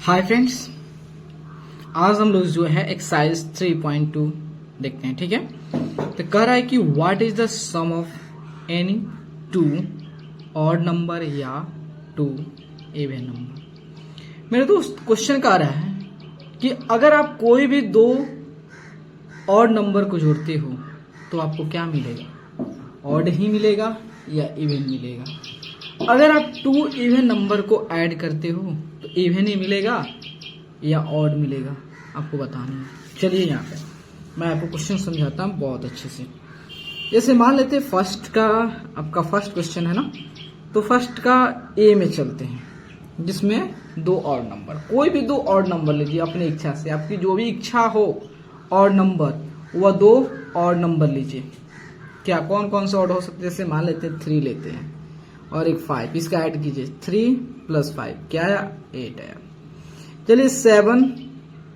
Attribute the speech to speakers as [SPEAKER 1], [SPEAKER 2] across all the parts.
[SPEAKER 1] Hi friends, आज हम लोग जो है एक्सरसाइज 3.2 देखते हैं। ठीक है, तो कह रहा है कि what is the sum of any two odd number या टू इवन नंबर। मेरे दोस्त क्वेश्चन कह रहा है कि अगर आप कोई भी दो ऑड नंबर को जोड़ते हो तो आपको क्या मिलेगा, ऑड ही मिलेगा या इवन मिलेगा। अगर आप टू इवन नंबर को ऐड करते हो तो इवन ही मिलेगा या ऑड मिलेगा, आपको बताना है। चलिए यहाँ पे मैं आपको क्वेश्चन समझाता हूँ बहुत अच्छे से। जैसे मान लेते फर्स्ट का, आपका फर्स्ट क्वेश्चन है ना, तो फर्स्ट का ए में चलते हैं जिसमें दो ऑड नंबर, कोई भी दो ऑड नंबर लीजिए अपनी इच्छा से, आपकी जो भी इच्छा हो ऑड नंबर वह दो ऑड नंबर लीजिए। क्या कौन कौन से ऑड हो सकते हैं, जैसे मान लेते हैं 3 लेते हैं और एक 5, इसका ऐड कीजिए 3 + 5 क्या आया, 8 आया। चलिए 7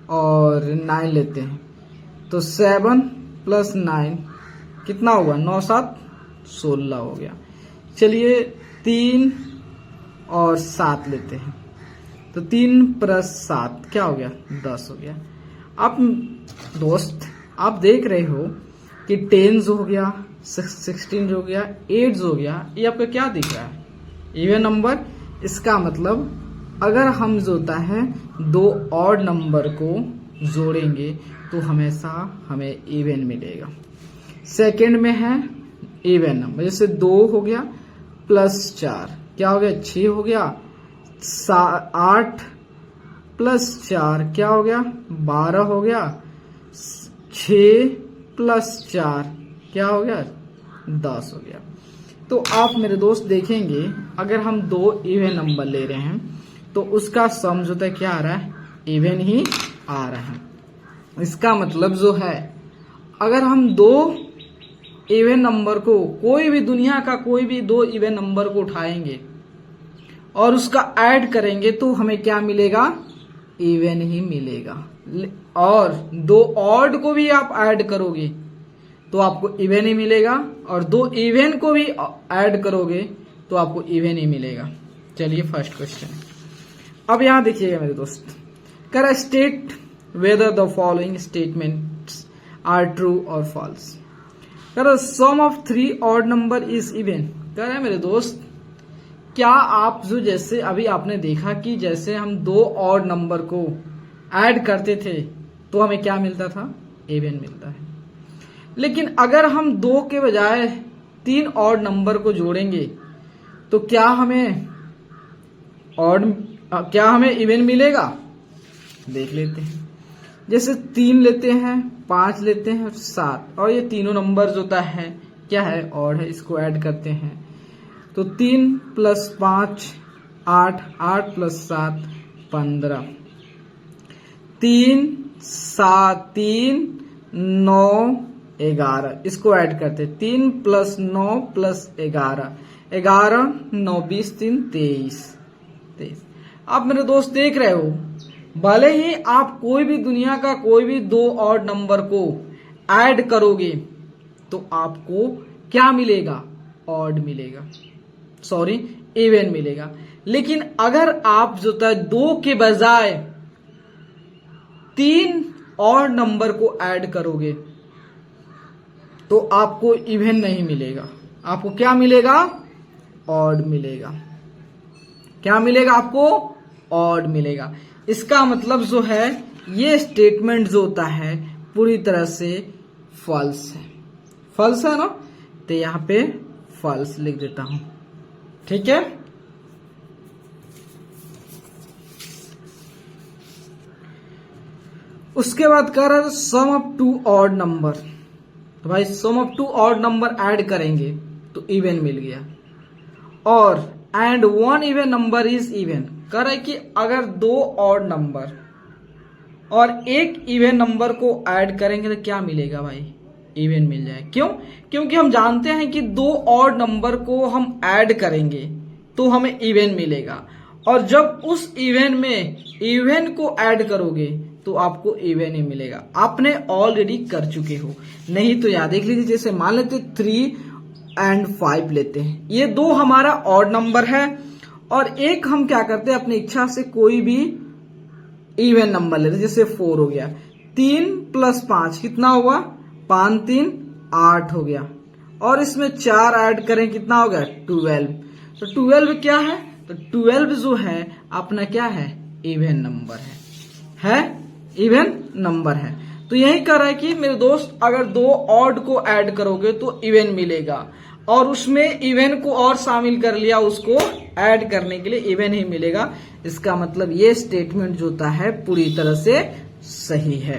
[SPEAKER 1] और 9 लेते हैं तो 7 + 9 कितना होगा, 9 7 16 हो गया। चलिए 3 और 7 लेते हैं तो 3 + 7 क्या हो गया, 10 हो गया। आप दोस्त आप देख रहे हो कि 10 हो गया, 16 हो गया, 8 हो गया, ये आपका क्या दिख रहा है, इवन नंबर। इसका मतलब अगर हम जो होता है दो ऑड नंबर को जोड़ेंगे तो हमेशा हमें इवन मिलेगा। सेकंड में है इवन नंबर, जैसे 2 हो गया + 4 क्या हो गया, 6 हो गया। 8 + 4 क्या हो गया, 12 हो गया। 6 + 4 क्या हो गया, 10 हो गया। तो आप मेरे दोस्त देखेंगे अगर हम दो इवन नंबर ले रहे हैं तो उसका सम जो है क्या आ रहा है, इवन ही आ रहा है। इसका मतलब जो है अगर हम दो इवन नंबर को, कोई भी दुनिया का कोई भी दो इवन नंबर को उठाएंगे और उसका ऐड करेंगे तो हमें क्या मिलेगा, इवन ही मिलेगा। और दो ऑड को भी आप ऐड करोगे तो आपको इवन ही मिलेगा, और दो इवन को भी ऐड करोगे तो आपको इवन ही मिलेगा। चलिए फर्स्ट क्वेश्चन, अब यहां देखिएगा मेरे दोस्त, कह रहा है state whether the following statements are true or false. कह रहा है sum of 3 odd number is even. कह रहा है मेरे दोस्त, क्या आप जो जैसे अभी आपने देखा कि जैसे हम दो ऑड नंबर को ऐड करते थे तो हमें क्या मिलता था, इवन मिलता है। लेकिन अगर हम 2 के बजाय 3 ऑड नंबर को जोड़ेंगे तो क्या हमें इवन मिलेगा, देख लेते हैं। जैसे 3 लेते हैं, 5 लेते हैं और 7, और ये तीनों नंबर जो होता है क्या है, ऑड है, इसको ऐड करते हैं तो 3 + 5 8, 8 + 7 15, 3 7 3 9 11, इसको ऐड करते 3 + 9 + 11 11 9 20 3 23। आप मेरे दोस्त देख रहे हो, भले ही आप कोई भी दुनिया का कोई भी दो ऑड नंबर को ऐड करोगे तो आपको क्या मिलेगा, ऑड मिलेगा, सॉरी इवन मिलेगा। लेकिन अगर आप जो है 2 के बजाय 3 ऑड नंबर को ऐड करोगे तो आपको इवन नहीं मिलेगा, आपको क्या मिलेगा, ऑड मिलेगा। क्या मिलेगा आपको, ऑड मिलेगा। इसका मतलब जो है ये स्टेटमेंट जो होता है पूरी तरह से फॉल्स है, फॉल्स है ना, तो यहां पे फॉल्स लिख देता हूं। ठीक है, उसके बाद कह रहा है सम ऑफ 2 ऑड नंबर, तो भाई सम ऑफ 2 ऑड नंबर ऐड करेंगे तो इवन मिल गया। और and 1 even number is even, कह रहा है कि अगर 2 ऑड नंबर और एक इवन नंबर को ऐड करेंगे तो क्या मिलेगा भाई, इवन मिल जाए। क्यों, क्योंकि हम जानते हैं कि 2 ऑड नंबर को हम ऐड करेंगे तो हमें इवन मिलेगा, और जब उस इवन में इवन को ऐड करोगे तो आपको इवन ही मिलेगा। आपने ऑलरेडी कर चुके हो, नहीं तो याद देख लीजिए। जैसे मान लेते 3 और 5 लेते हैं, ये 2 हमारा ऑड नंबर है और एक हम क्या करते हैं अपनी इच्छा से कोई भी इवन नंबर लेते हैं, जैसे 4 हो गया, 3 + 5 कितना हुआ, 5 3 8 हो गया, और इसमें 4 ऐड करें कितना हो गया, 12। तो 12 क्या है, तो 12 जो है अपना क्या है, इवन नंबर है इवन नंबर है। तो यही कह रहा है कि मेरे दोस्त अगर दो ऑड को ऐड करोगे तो इवन मिलेगा, और उसमें इवन को और शामिल कर लिया, उसको ऐड करने के लिए इवन ही मिलेगा। इसका मतलब ये स्टेटमेंट जो होता है पूरी तरह से सही है।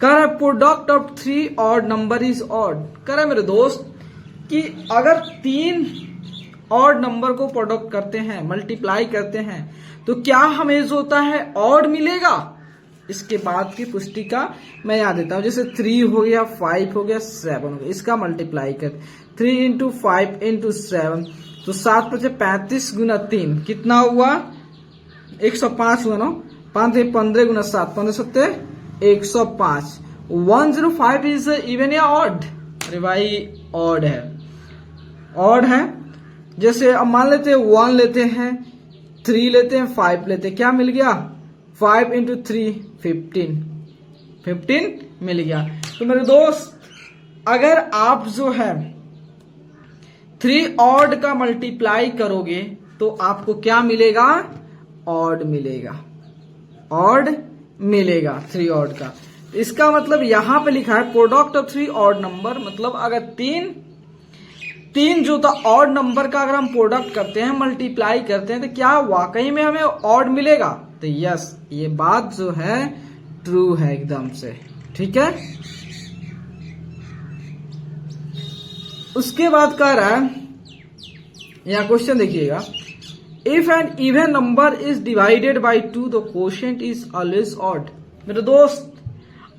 [SPEAKER 1] कह रहा है product of 3 odd number is odd. कह रहा है मेरे दोस्त कि अगर 3 ऑड नंबर को प्रोडक्ट करते हैं, मल्टीप्लाई करते हैं, तो क्या हमें जो होता है ऑड मिलेगा। इसके बाद की पुष्टि का मैं याद देता हूं, जैसे 3 हो गया, 5 हो गया, 7 हो गया, इसका मल्टीप्लाई कर 3 × 5 × 7, तो 7 × 35 × 3 कितना हुआ, 105 हुआ ना, 5 × 15 × 7, 15 7 105। 105 इज इवन या ऑड, अरे भाई ऑड है। जैसे अब मान लेते हैं 1 लेते हैं, 3 लेते हैं, 5 लेते हैं, क्या मिल गया, 5 × 3 15 मिल गया। तो मेरे दोस्त अगर आप जो है 3 ऑड का मल्टीप्लाई करोगे तो आपको क्या मिलेगा, ऑड मिलेगा 3 ऑड का। इसका मतलब यहां पे लिखा है प्रोडक्ट ऑफ 3 ऑड नंबर, मतलब अगर तीन जो था ऑड नंबर का अगर हम प्रोडक्ट करते हैं, मल्टीप्लाई करते हैं, तो क्या वाकई में हमें ऑड मिलेगा। तो यस, ये बात जो है ट्रू है एकदम से, ठीक है। उसके बाद कह रहा है, यहां क्वेश्चन देखिएगा, if an even number is divided by 2 the quotient is always odd. मेरे दोस्त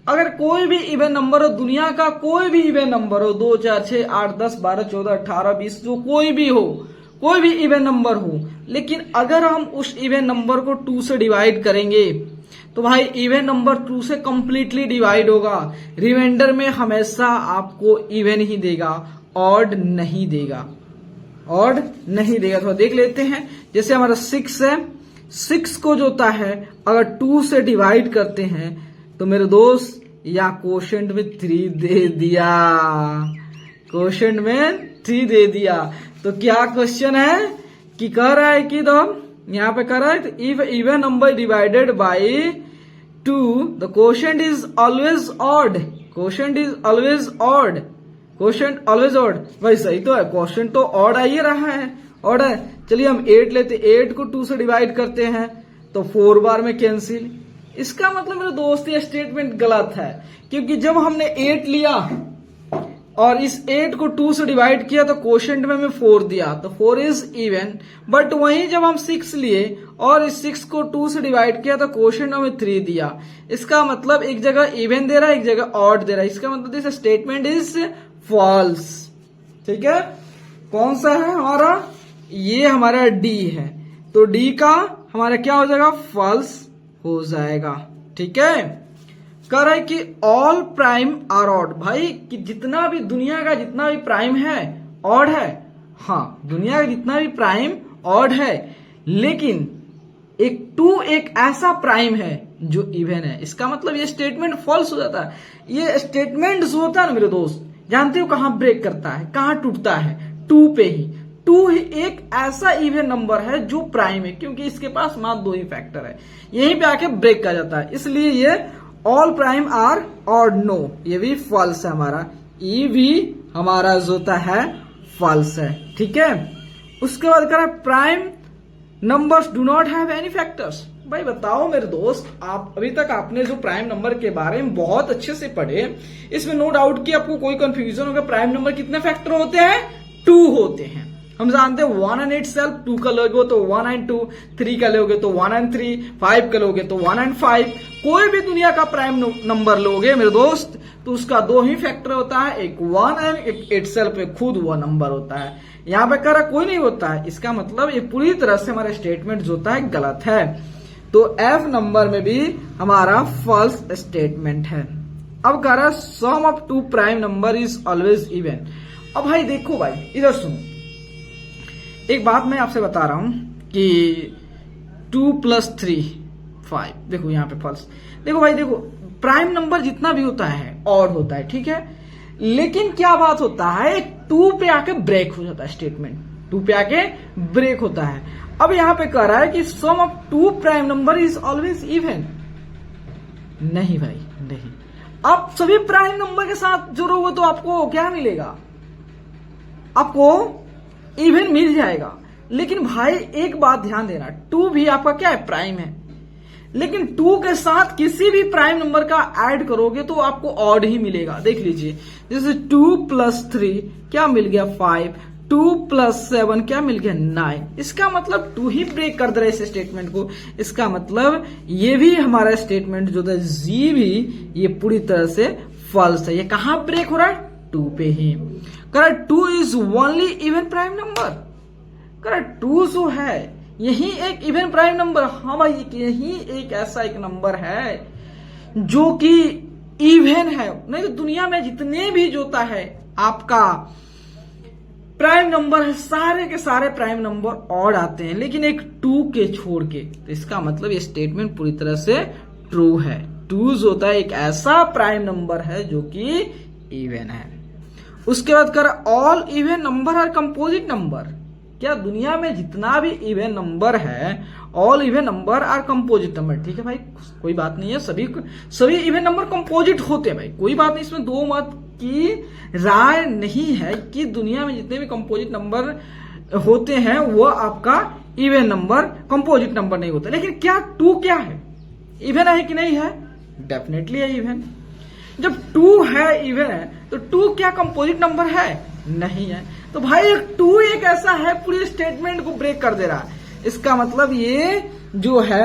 [SPEAKER 1] अगर कोई भी इवन नंबर हो, दुनिया का कोई भी इवन नंबर हो, 2 4 6 8 10 12 14 18 20, जो कोई भी हो, कोई भी इवन नंबर हो, लेकिन अगर हम उस इवन नंबर को 2 से डिवाइड करेंगे तो भाई इवन नंबर 2 से कंप्लीटली डिवाइड होगा, रिमाइंडर में हमेशा आपको इवन ही देगा, ऑड नहीं देगा। तो देख लेते हैं, जैसे हमारा 6 है, 6 को जो होता है अगर 2 से डिवाइड करते हैं तो मेरे दोस्त या क्वोशिएंट में 3 दे दिया। तो क्या क्वेश्चन है कि कह रहा है कि तो यहां पे कह रहा है if even number divided by 2 the quotient is always odd. भाई सही तो है, क्वोशिएंट तो ऑड आ ही रहा है, ऑड है। चलिए हम 8 लेते, 8 को 2 से डिवाइड करते हैं तो 4 बार में कैंसिल। इसका मतलब मेरे दोस्त ये स्टेटमेंट गलत है, क्योंकि जब हमने 8 लिया और इस 8 को 2 से डिवाइड किया तो क्वोशिएंट में हमें 4 दिया, तो 4 इज इवन। बट वहीं जब हम 6 लिए और इस 6 को 2 से डिवाइड किया तो क्वोशिएंट हमें 3 दिया। इसका मतलब एक जगह इवन दे रहा है, एक जगह ऑड दे रहा है। इसका मतलब दिस स्टेटमेंट इज फॉल्स, ठीक है। कौन सा है हमारा, ये हमारा डी है, तो डी का हमारा क्या हो जाएगा, फॉल्स हो जाएगा, ठीक है। कह रहा है कि ऑल प्राइम आर ऑड। भाई कि जितना भी दुनिया का जितना भी प्राइम है ऑड है, हाँ दुनिया का जितना भी प्राइम ऑड है, लेकिन एक 2 एक ऐसा प्राइम है जो इवन है। इसका मतलब ये स्टेटमेंट फॉल्स हो जाता है। ये स्टेटमेंट जो होता है ना मेरे दोस्त, जानते हो कहां ब्रेक करता है, कहां टूटता है, 2 पे ही। 2 एक ऐसा इवन नंबर है जो प्राइम है, क्योंकि इसके पास मात्र 2 ही फैक्टर है, यहीं पे आके ब्रेक कर जाता है। इसलिए ये all prime are odd, no, ये भी फॉल्स है हमारा, ई भी हमारा जो होता है फॉल्स है, ठीक है। उसके बाद कह रहा है prime numbers do not have any factors. भाई बताओ मेरे दोस्त, आप अभी तक आपने जो प्राइम नंबर के बारे में बहुत अच्छे से पढ़े, इसमें नो डाउट कि आपको कोई कंफ्यूजन होगा। प्राइम नंबर कितने फैक्टर होते हैं, 2 होते हैं। हम जानते हैं 1 एंड itself 2 का लोगे तो 1 एंड 2, 3 का लोगे तो 1 एंड 3, 5 का लोगे तो 1 एंड 5। कोई भी दुनिया का प्राइम नंबर लोगे मेरे दोस्त तो उसका 2 ही फैक्टर होता है, एक 1 एंड एक itself पे खुद वो नंबर होता है। यहाँ पे कह रहा कोई नहीं होता है, इसका मतलब ये पूरी तरह से हमारा स्टेटमेंट जो होता है गलत है। तो एफ नंबर में भी हमारा फॉल्स स्टेटमेंट है। अब कह रहा है sum of 2 prime number is always even. अब भाई देखो भाई, इधर सुनो, एक बात मैं आपसे बता रहा हूं कि 2 + 3 5। देखो यहाँ पे फॉल्स। देखो भाई देखो, प्राइम नंबर जितना भी होता है ऑड होता है, ठीक है, लेकिन क्या बात होता है, 2 पे आके ब्रेक हो जाता है स्टेटमेंट, 2 पे आके ब्रेक होता है। अब यहां पे कह रहा है कि sum of 2 prime number is always even. नहीं भाई नहीं, आप सभी प्राइम नंबर के साथ जोड़ोगे तो आपको क्या मिलेगा, आपको इवन मिल जाएगा। लेकिन भाई एक बात ध्यान देना, 2 भी आपका क्या है, प्राइम है, लेकिन 2 के साथ किसी भी प्राइम नंबर का ऐड करोगे तो आपको ऑड ही मिलेगा। देख लीजिए, जैसे 2 + 3 क्या मिल गया, 5, 2 + 7 क्या मिल गया, 9। इसका मतलब 2 ही ब्रेक कर दे रहा है इस स्टेटमेंट को। इसका मतलब ये भी हमारा स्टेटमेंट जो था जी भी, ये पूरी तरह से फॉल्स है। ये कहां ब्रेक हो रहा है, 2 पे ही। Correct, 2 is only even prime number. Correct, 2 जो है यही एक इवन प्राइम नंबर, हाँ भाई यही एक ऐसा एक नंबर है जो कि इवन है। नहीं तो दुनिया में जितने भी जोता है आपका प्राइम नंबर है, सारे के सारे प्राइम नंबर ऑड आते हैं, लेकिन एक 2 के छोड़ के। तो इसका मतलब ये स्टेटमेंट पूरी तरह से ट्रू है। 2 जो होता है एक ऐसा प्राइम नंबर है जो कि इवन है। उसके बाद कर all even number are composite number. क्या दुनिया में जितना भी इवन नंबर है, all even number are composite number. ठीक है भाई, कोई बात नहीं है, सभी इवन नंबर कंपोजिट होते हैं भाई, कोई बात नहीं, इसमें 2 मत की राय नहीं है कि दुनिया में जितने भी कंपोजिट नंबर होते हैं वो आपका इवन नंबर कंपोजिट नंबर नहीं होता। लेकिन क्या 2 क्या है, इवन है कि नहीं है, डेफिनेटली है इवन। जब 2 है, इवन है, तो 2 क्या कंपोजिट नंबर है, नहीं है। तो भाई 2 एक ऐसा है पूरी स्टेटमेंट को ब्रेक कर दे रहा है। इसका मतलब ये जो है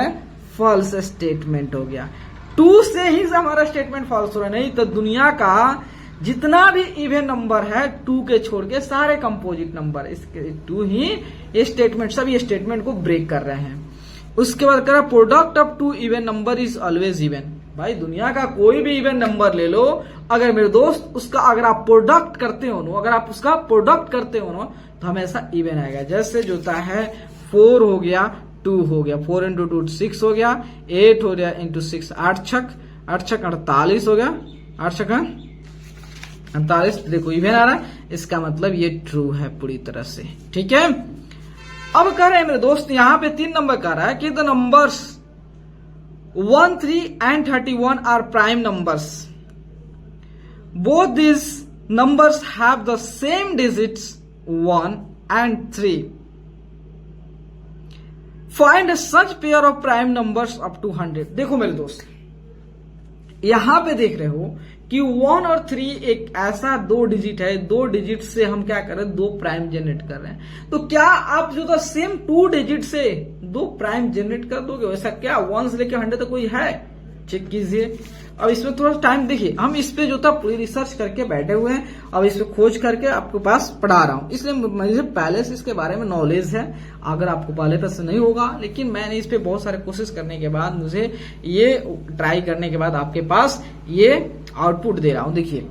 [SPEAKER 1] फॉल्स स्टेटमेंट हो गया। 2 से ही हमारा स्टेटमेंट फॉल्स हो रहा है, नहीं तो दुनिया का जितना भी इवन नंबर है 2 के छोड़ के सारे कंपोजिट नंबर, इसके 2 ही ये स्टेटमेंट, सब ये स्टेटमेंट को ब्रेक कर रहे हैं। उसके बाद कह रहा product of 2 even number is always even. भाई दुनिया का कोई भी इवन नंबर ले लो, अगर मेरे दोस्त उसका अगर आप प्रोडक्ट करते हो, अगर आप उसका प्रोडक्ट करते हो तो हमेशा इवन आएगा। जैसे जो होता है 4 हो गया, 2 हो गया, 4 × 2 6 हो गया, 8 हो गया × 6 8 छक 48 हो गया, 8 छक 48। देखो इवन आ रहा है, इसका मतलब ये ट्रू है पूरी तरह से। ठीक है, अब कह रहे हैं मेरे दोस्त यहां पे 3 नंबर कह रहा है कि the numbers 1, 3 and 31 are prime numbers. Both these numbers have the same digits 1 and 3. Find such pair of prime numbers up to 100. देखो मेरे दोस्त, यहां पे देख रहे हो कि 1 और 3 एक ऐसा 2 डिजिट है, 2 डिजिट से हम क्या कर रहे हैं, 2 प्राइम जनरेट कर रहे हैं। तो क्या आप जो था सेम 2 डिजिट से 2 प्राइम जनरेट कर दोगे? वैसा क्या 1 से लेकर 100 तक कोई है? चेक कीजिए। अब इसमें थोड़ा टाइम देखिए, हम इस पे जो था पूरी रिसर्च करके बैठे हुए हैं, अब इस पे खोज करके आपके पास पढ़ा रहा हूं, इसलिए मुझे पहले से इसके बारे में नॉलेज है। अगर आपको पहले तक से नहीं होगा, लेकिन मैंने इस पे बहुत सारे कोशिश करने के बाद, मुझे ये ट्राई करने के बाद आपके पास ये आउटपुट दे रहा हूं। देखिए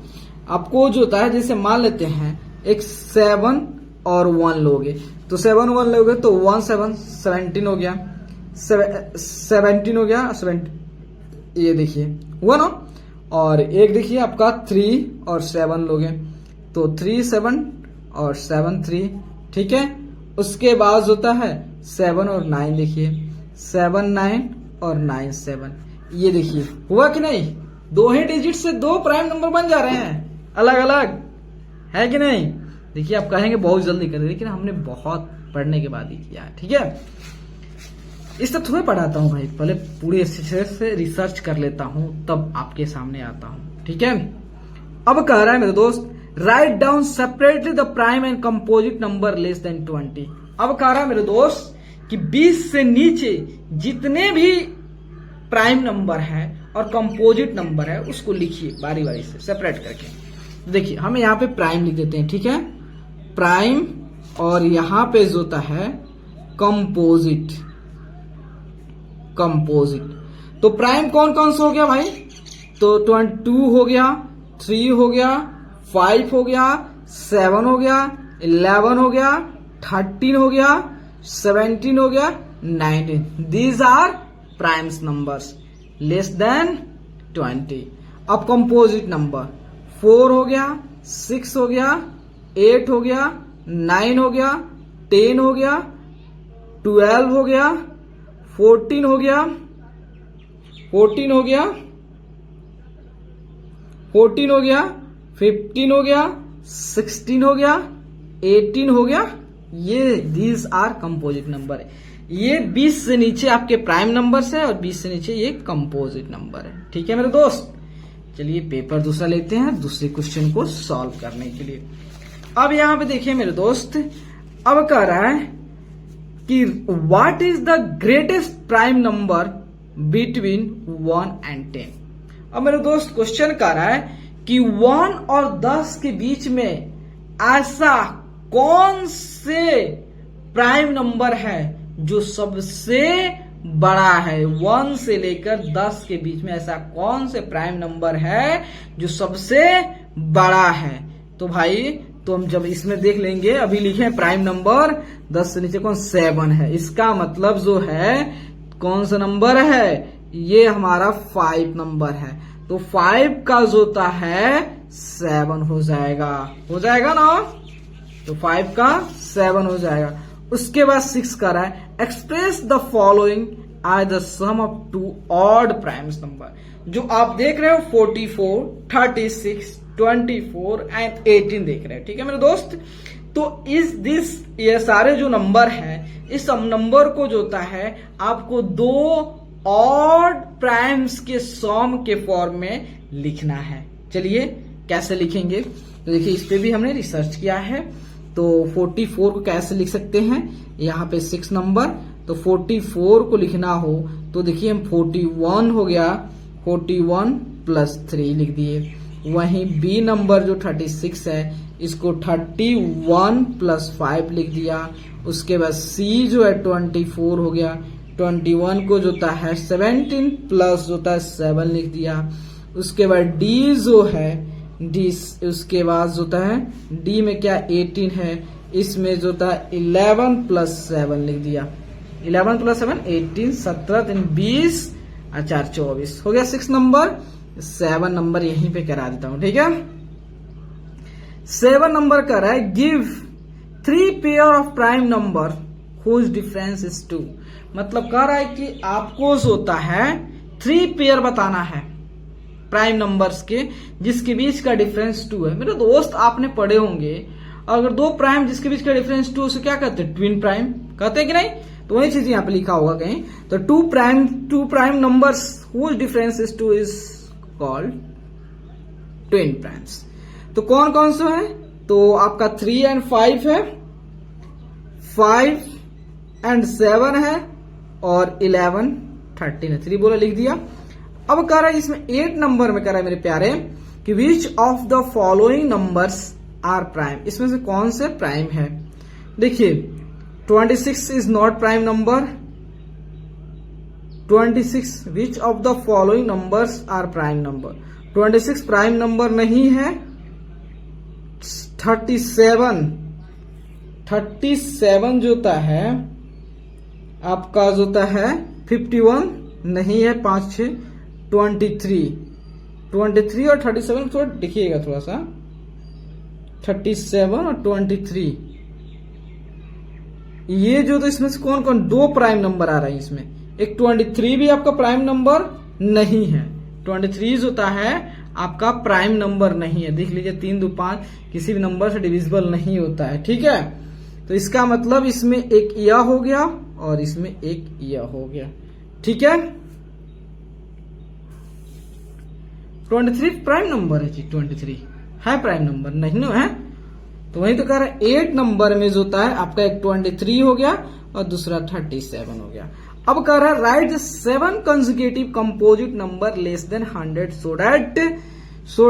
[SPEAKER 1] आपको जो होता है, जैसे मान लेते हैं एक 7 और 1 लोगे, तो 7 1 लोगे तो 1 7 17 हो गया, 17 हो गया, 17 ये देखिए हुआ ना। और एक देखिए आपका 3 और 7 लोगे तो 3 7 और 7 3। ठीक है, उसके बाद होता है 7 और 9, देखिए 7 9 और 9 7। ये देखिए हुआ कि नहीं, 2 ही डिजिट से 2 प्राइम नंबर बन जा रहे हैं अलग अलग, है कि नहीं? देखिए आप कहेंगे बहुत जल्दी कर, लेकिन हमने बहुत पढ़ने के बाद ही किया है। ठीक है, इस तरह थोड़ा पढ़ाता हूं भाई, पहले पूरी अच्छे से रिसर्च कर लेता हूं तब आपके सामने आता हूं। ठीक है, अब कह रहा है मेरे दोस्त write down separately the prime and composite number less than 20। अब कह रहा है मेरे दोस्त कि 20 से नीचे जितने भी प्राइम नंबर है और कंपोजिट नंबर है उसको लिखिए बारी बारी से सेपरेट करके। देखिए हम यहां पे प्राइम लिख देते हैं, ठीक है, प्राइम, और यहां पे जो होता है कंपोजिट। तो प्राइम कौन कौन सा हो गया भाई, तो 22 हो गया, 3 हो गया, 5 हो गया, 7 हो गया, 11 हो गया, 13 हो गया, 17 हो गया, 19। These are primes numbers less than 20। अब कंपोजिट नंबर 4 हो गया, 6 हो गया, 8 हो गया, 9 हो गया, 10 हो गया, 12 हो गया, 14 हो गया, 14 हो गया, 14 हो गया, 15 हो गया, 16 हो गया, 18 हो गया। ये दीज आर कंपोजिट नंबर है। ये 20 से नीचे आपके प्राइम नंबर्स है और 20 से नीचे ये कंपोजिट नंबर है। ठीक है मेरे दोस्त, चलिए पेपर दूसरा लेते हैं दूसरे क्वेश्चन को सॉल्व करने के लिए। अब यहां पे देखिए मेरे दोस्त, अब कह रहा है कि what is the greatest prime number between 1 and 10। अब मेरे दोस्त क्वेश्चन कह रहा है कि 1 और 10 के बीच में ऐसा कौन से प्राइम नंबर है जो सबसे बड़ा है। 1 से लेकर 10 के बीच में ऐसा कौन से प्राइम नंबर है जो सबसे बड़ा है। तो भाई तो हम जब इसमें देख लेंगे, अभी लिखे प्राइम नंबर 10 से नीचे कौन 7 है, इसका मतलब जो है कौन सा नंबर है, ये हमारा 5 नंबर है। तो 5 का जो होता है 7 हो जाएगा ना। तो 5 का 7 हो जाएगा। उसके बाद 6 का रहा है express the following are the sum of 2 odd primes number. जो आप देख रहे हो 44, 36, 24 एंड 18 देख रहे हैं। ठीक है मेरे दोस्त, तो ये सारे जो नंबर हैं, इस नंबर को जो होता है आपको 2 ऑड प्राइम्स के सम के फॉर्म में लिखना है। चलिए कैसे लिखेंगे, तो देखिए इस पे भी हमने रिसर्च किया है। तो 44 को कैसे लिख सकते हैं, यहाँ पे 6 नंबर, तो 44 को लिखना हो तो देखिए हम 41 हो गया, 41 प्लस 3 लिख दिए। वहीं बी नंबर जो 36 है इसको 31 प्लस 5 लिख दिया। उसके बाद सी जो है 24 हो गया, 21 को जो होता है 17 प्लस जो होता है 7 लिख दिया। उसके बाद डी जो है डी, उसके बाद जो होता है डी में क्या 18 है, इसमें जो होता है 11 प्लस 7 लिख दिया। 11 प्लस 7 18, 17 3 20 और 4 24 हो गया 6 नंबर। 7 नंबर यहीं पे करा देता हूं। ठीक है, 7 नंबर कर रहा है give 3 pair of prime number whose difference is 2। मतलब कह रहा है कि आपको जो होता है 3 पेयर बताना है प्राइम नंबर्स के जिसके बीच का डिफरेंस 2 है। मेरे दोस्त आपने पढ़े होंगे, अगर 2 प्राइम जिसके बीच का डिफरेंस 2 उसे क्या कहते हैं, ट्विन प्राइम कहते हैं कि नहीं। तो वही चीज यहाँ पे लिखा होगा कहीं, तो 2 prime numbers whose difference is 2 is called twin primes. तो कौन कौन से है, तो आपका 3 and 5 है, 5 and 7 है और 11 13 है। 3 बोला लिख दिया। अब कह रहा है इसमें 8 नंबर में कह रहा है मेरे प्यारे कि which of the following numbers are prime. इसमें से कौन से प्राइम है। देखिए 26 is not prime number. 26 which of the following numbers are prime number. 26 prime number नहीं है। 37 जो होता है आपका जो होता है 51 नहीं है, 5 6 23 और 37 थोड़ा देखिएगा थोड़ा सा, 37 और 23 ये जो, तो इसमें से कौन कौन 2 प्राइम नंबर आ रहे हैं इसमें। एक 23 भी आपका प्राइम नंबर नहीं है। 23 होता है आपका प्राइम नंबर नहीं है। देख लीजिए 3 2 5 किसी भी नंबर से डिविजिबल नहीं होता है। ठीक है, तो इसका मतलब इसमें एक यह हो गया और इसमें एक यह हो गया। ठीक है, 23 प्राइम नंबर है जी। 23 है प्राइम नंबर नहीं ना है, तो वही तो कह रहा है 8 नंबर में जो होता है आपका एक 23 हो गया और दूसरा 37 हो गया। अब कह रहा है right 7 consecutive composite number less than 100 so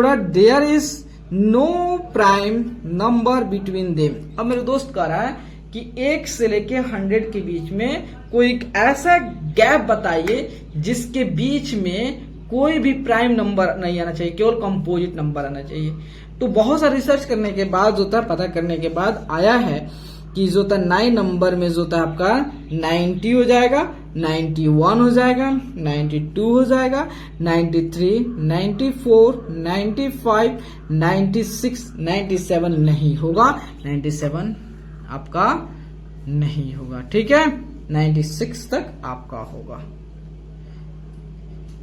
[SPEAKER 1] that there is no prime number between them. अब मेरे दोस्त कह रहा है कि 1 से लेके 100 के बीच में कोई एक ऐसा गैप बताइए जिसके बीच में कोई भी प्राइम नंबर नहीं आना चाहिए, केवल कंपोजिट नंबर आना चाहिए। तो बहुत सारा रिसर्च करने के बाद होता है, पता करने के बाद आया है कि जो होता है 9 नंबर में जो होता है आपका 90 हो जाएगा, 91 हो जाएगा, 92 हो जाएगा, 93, 94, 95, 96, 97 नहीं होगा, 97 आपका नहीं होगा। ठीक है, 96 तक आपका होगा।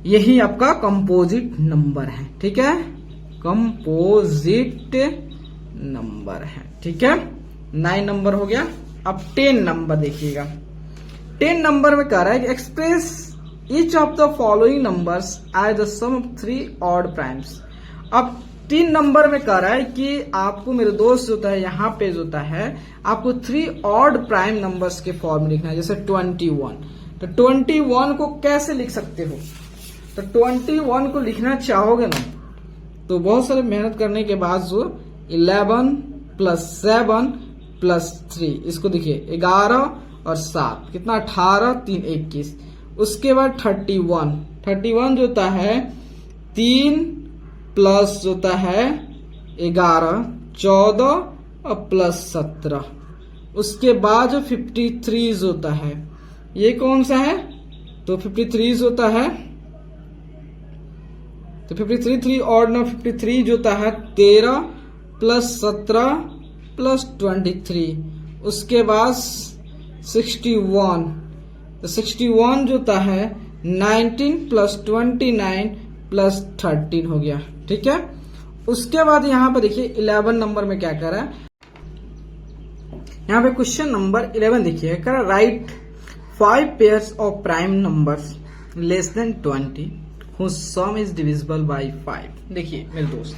[SPEAKER 1] यही आपका कंपोजिट नंबर है। ठीक है, कंपोजिट नंबर है। ठीक है, 9 नंबर हो गया। अब 10 नंबर देखिएगा। 10 नंबर में कह रहा है कि express each of the following numbers as the sum of 3 odd primes. अब 3 नंबर में कह रहा है कि आपको मेरे दोस्त जो होता है यहाँ पे जो होता है आपको 3 ऑड प्राइम नंबर्स के फॉर्म में लिखना है, जैसे 21। तो 21 को कैसे लिख सकते हो? तो 21 को लिखना चाहोगे ना तो बहुत सारे मेहनत करने के बाद जो 11 + 7 + 3, इसको देखिए 11 और 7 कितना 18, 3 21। उसके बाद 31 जो होता है 3 प्लस जो होता है 11, 14 और +17। उसके बाद जो 53 जो होता है ये कौन सा है? तो 53 जो होता है, तो 53 3 ऑड ना 53 जो होता है 13 + 17 + 23। उसके बाद 61, तो 61 जो होता है 19 + 29 + 13 हो गया। ठीक है, उसके बाद यहां पर देखिए 11 नंबर में क्या कर रहा है, यहां पे क्वेश्चन नंबर 11 देखिए, कर right 5 pairs of prime numbers less than 20 whose sum is divisible by 5। देखिए मेरे दोस्त,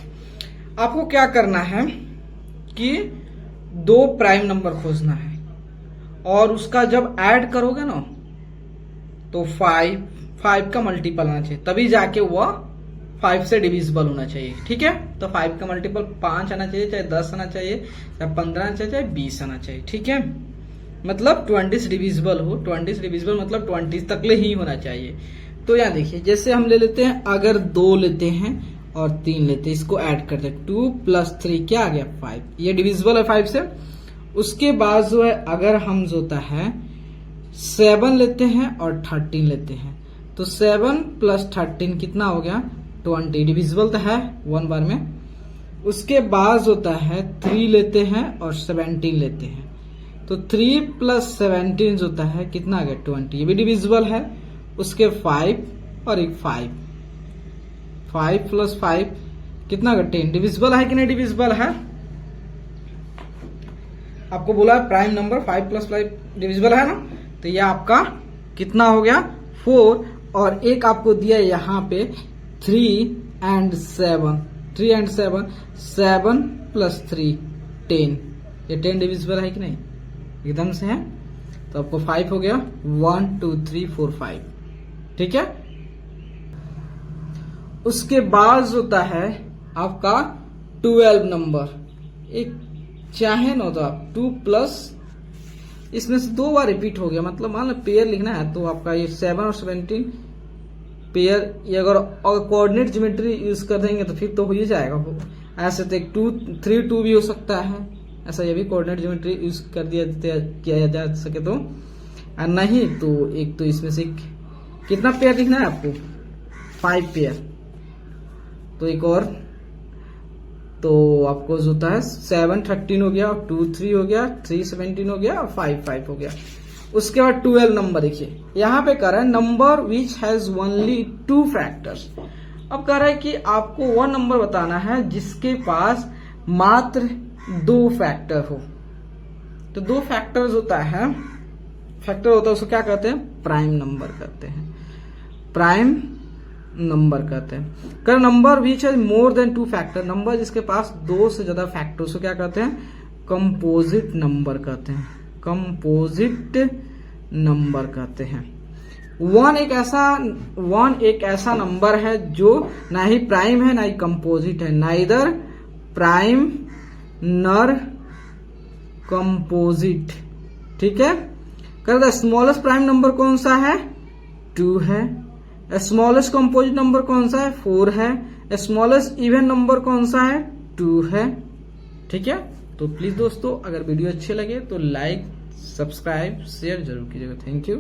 [SPEAKER 1] आपको क्या करना है कि 2 प्राइम नंबर खोजना है और उसका जब ऐड करोगे ना तो 5 का मल्टीपल आना चाहिए, तभी जाके वह 5 से डिविजिबल होना चाहिए। ठीक है, तो 5 का मल्टीपल 5 आना चाहिए, चाहे 10 आना चाहिए, चाहे 15 आना चाहिए, चाहे 20 आना चाहिए। ठीक है, मतलब 20 से डिविजिबल हो, 20 से डिविजिबल मतलब 20 तक ले ही होना चाहिए। तो यहाँ देखिए, जैसे हम ले लेते हैं, अगर 2 लेते हैं और 3 लेते हैं, इसको ऐड करते हैं, 2 + 3 क्या आ गया 5, ये डिविजिबल है 5 से। उसके बाद जो है अगर हम जो होता है 7 लेते हैं और 13 लेते हैं, तो 7 + 13 कितना हो गया 20, डिविजिबल तो है 1 बार में। उसके बाद होता है 3 लेते हैं और 17 लेते हैं, तो 3 + 17 जो होता है कितना आ गया 20, ये भी डिविजिबल है। उसके 5 और एक 5 + 5 कितना आ गया 10, डिविजिबल है कि नहीं डिविजिबल है? आपको बोला प्राइम नंबर 5 + 5 डिविजिबल है ना, तो ये आपका कितना हो गया 4, और एक आपको दिया यहाँ पे 3 and 7, 7 + 3 10, ये 10 डिविजिबल है कि नहीं? एकदम से है। तो आपको 5 हो गया, 1 2 3 4 5। ठीक है, उसके बाद होता है आपका 12 नंबर। एक चाहे ना तो आप 2 प्लस, इसमें से 2 बार रिपीट हो गया, मतलब मान लो पेयर लिखना है तो आपका ये 7 और 17 पेयर, ये अगर कोऑर्डिनेट ज्योमेट्री यूज कर देंगे तो फिर तो हो ही जाएगा। ऐसे तो एक 2 3 2 भी हो सकता है, ऐसा ये भी कोऑर्डिनेट ज्योमेट्री यूज कर किया जा सके तो, और नहीं तो एक तो इसमें से कितना पेयर लिखना है आपको 5 पेयर, तो एक और, तो आपको जो होता है 7 13 हो गया, 2 3 हो गया, 3 17 हो गया और 5 5 हो गया। उसके बाद 12 नंबर देखिए, यहां पे कह रहा है number which has only 2 factors. अब कह रहा है कि आपको वह नंबर बताना है जिसके पास मात्र 2 फैक्टर हो। तो 2 फैक्टर्स होता है, फैक्टर होता है उसको क्या कहते हैं? प्राइम नंबर कहते हैं, प्राइम नंबर कहते हैं। कर number which has more than 2 factor, number जिसके पास 2 से ज्यादा फैक्टर उसको क्या कहते हैं? कंपोजिट नंबर कहते हैं, कंपोजिट नंबर कहते हैं। 1 एक ऐसा नंबर है जो ना ही प्राइम है ना ही कंपोजिट है, नाइदर प्राइम नर कंपोजिट। ठीक है, कर द स्मॉलेस्ट प्राइम नंबर कौन सा है? 2 है। स्मॉलेस्ट कंपोजिट नंबर कौन सा है? 4 है। स्मॉलेस्ट इवन नंबर कौन सा है? 2 है। ठीक है, तो प्लीज दोस्तों अगर वीडियो अच्छे लगे तो लाइक, सब्सक्राइब, शेयर जरूर कीजिएगा। Thank you.